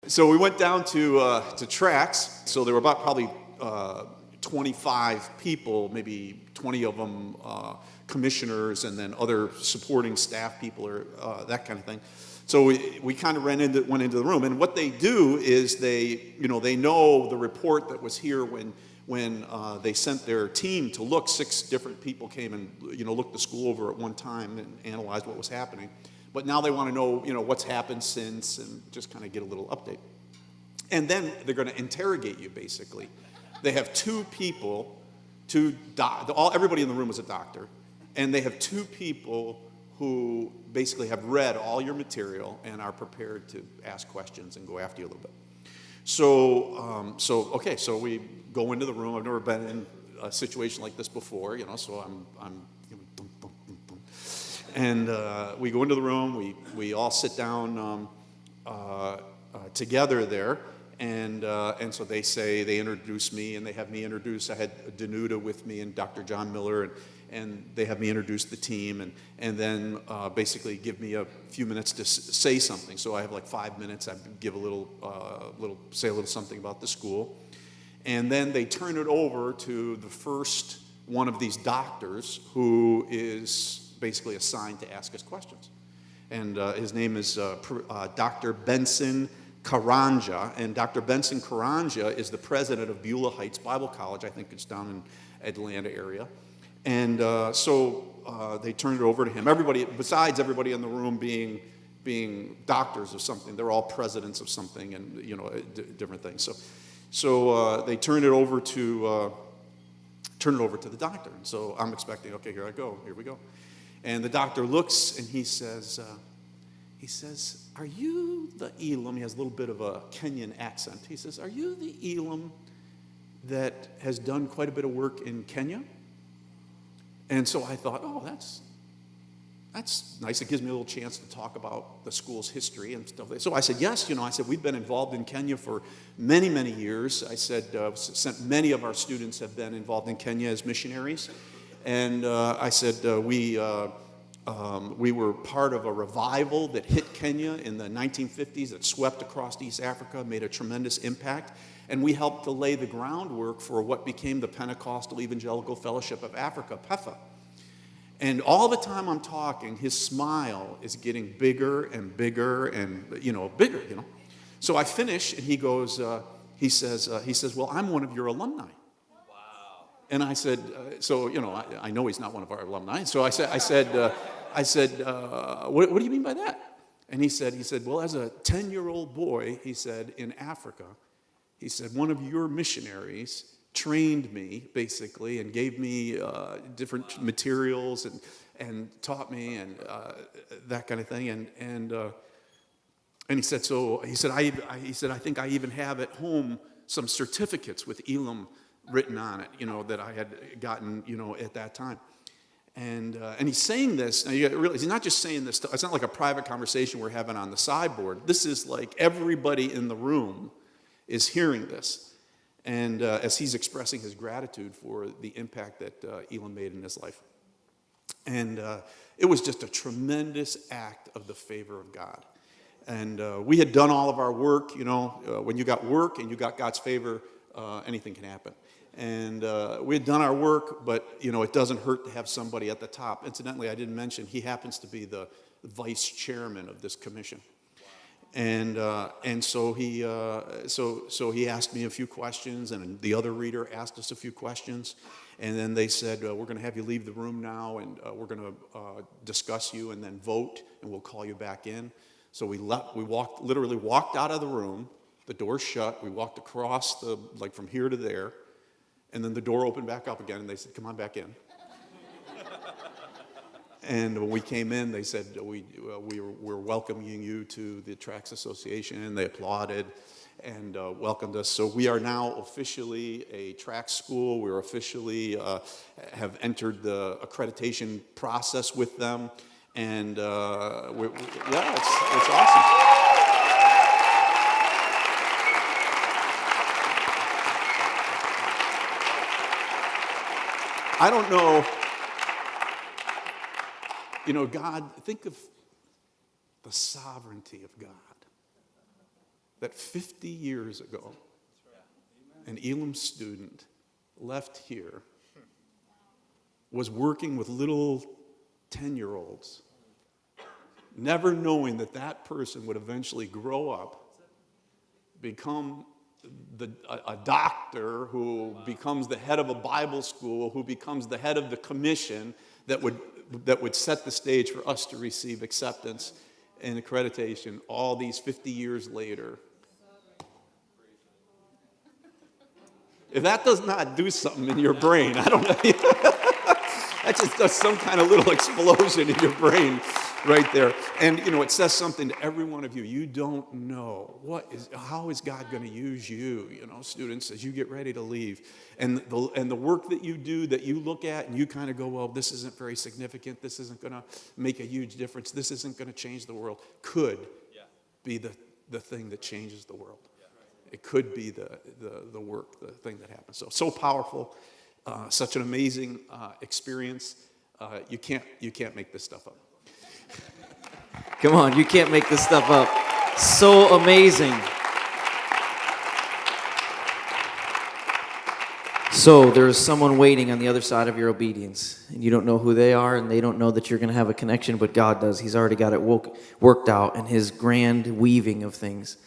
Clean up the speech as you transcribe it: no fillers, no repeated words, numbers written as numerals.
So we went down to tracks. So there were about probably 25 people, maybe 20 of them commissioners, and then other supporting staff people or that kind of thing. So we kind of went into the room, and what they do is they know the report that was here when they sent their team to look. 6 different people came and looked the school over at one time and analyzed what was happening. But now they want to know what's happened since and just kind of get a little update. And then they're going to interrogate you basically. They have 2 people, everybody in the room is a doctor, and they have 2 people who basically have read all your material and are prepared to ask questions and go after you a little bit. So we go into the room. I've never been in a situation like this before, so I'm and we go into the room. We all sit down together there, and so they introduce me, and they have me introduce. I had Danuta with me and Dr. John Miller, and they have me introduce the team, and then basically give me a few minutes to say something. So I have like 5 minutes. I give say a little something about the school, and then they turn it over to the first one of these doctors who is basically assigned to ask us questions, and his name is Dr. Benson Karanja, and Dr. Benson Karanja is the president of Beulah Heights Bible College. I think it's down in Atlanta area. And so they turned it over to him. Everybody, besides everybody in the room being doctors of something, they're all presidents of something, and different things. So they turned it over to the doctor. And so I'm expecting, okay, here we go. And the doctor looks and he says, "Are you the Elam?" He has a little bit of a Kenyan accent. He says, "Are you the Elam that has done quite a bit of work in Kenya?" And so I thought, oh, that's nice. It gives me a little chance to talk about the school's history and stuff. So I said, yes. I said, we've been involved in Kenya for many, many years. I said, many of our students have been involved in Kenya as missionaries. And I said, we were part of a revival that hit Kenya in the 1950s that swept across East Africa, made a tremendous impact. And we helped to lay the groundwork for what became the Pentecostal Evangelical Fellowship of Africa, PEFA. And all the time I'm talking, his smile is getting bigger and bigger and, bigger. So I finish, and he goes, he says, well, I'm one of your alumni. Wow. And I said, I know he's not one of our alumni. So I said, what do you mean by that? And he said, well, as a 10-year-old boy, he said, in Africa, he said, one of your missionaries trained me, basically, and gave me different materials and taught me and that kind of thing. And he said, I think I even have at home some certificates with Elam written on it, that I had gotten, at that time. And he's saying this. Now you got to realize he's not just saying this. It's not like a private conversation we're having on the sideboard. This is like everybody in the room is hearing this, and as he's expressing his gratitude for the impact that Elam made in his life. And it was just a tremendous act of the favor of God. And we had done all of our work. When you got work and you got God's favor, anything can happen. And we had done our work, but it doesn't hurt to have somebody at the top. Incidentally, I didn't mention he happens to be the vice chairman of this commission. And so he asked me a few questions, and the other reader asked us a few questions, and then they said, we're going to have you leave the room now, and we're going to discuss you and then vote, and we'll call you back in. So we literally walked out of the room, the door shut, we walked across from here to there, and then the door opened back up again, and they said, come on back in. And when we came in, they said, we're welcoming you to the Tracks Association, and they applauded and welcomed us. So we are now officially a track school. We're officially have entered the accreditation process with them, and it's awesome. I don't know. God, think of the sovereignty of God. that 50 years ago, an Elam student left here, was working with little 10-year-olds, never knowing that that person would eventually grow up, become a doctor who becomes the head of a Bible school, who becomes the head of the commission that would set the stage for us to receive acceptance and accreditation all these 50 years later. If that does not do something in your brain, I don't know. That just does some kind of little explosion in your brain right there. And, it says something to every one of you. You don't know how is God going to use you, students, as you get ready to leave. And the work that you do, that you look at and you kind of go, well, this isn't very significant. This isn't going to make a huge difference. This isn't going to change the world. Could be the thing that changes the world. It could be the work, the thing that happens. So powerful, such an amazing experience. You can't make this stuff up. Come on, you can't make this stuff up. So amazing. So there's someone waiting on the other side of your obedience, and you don't know who they are, and they don't know that you're going to have a connection, but God does. He's already got it worked out in his grand weaving of things.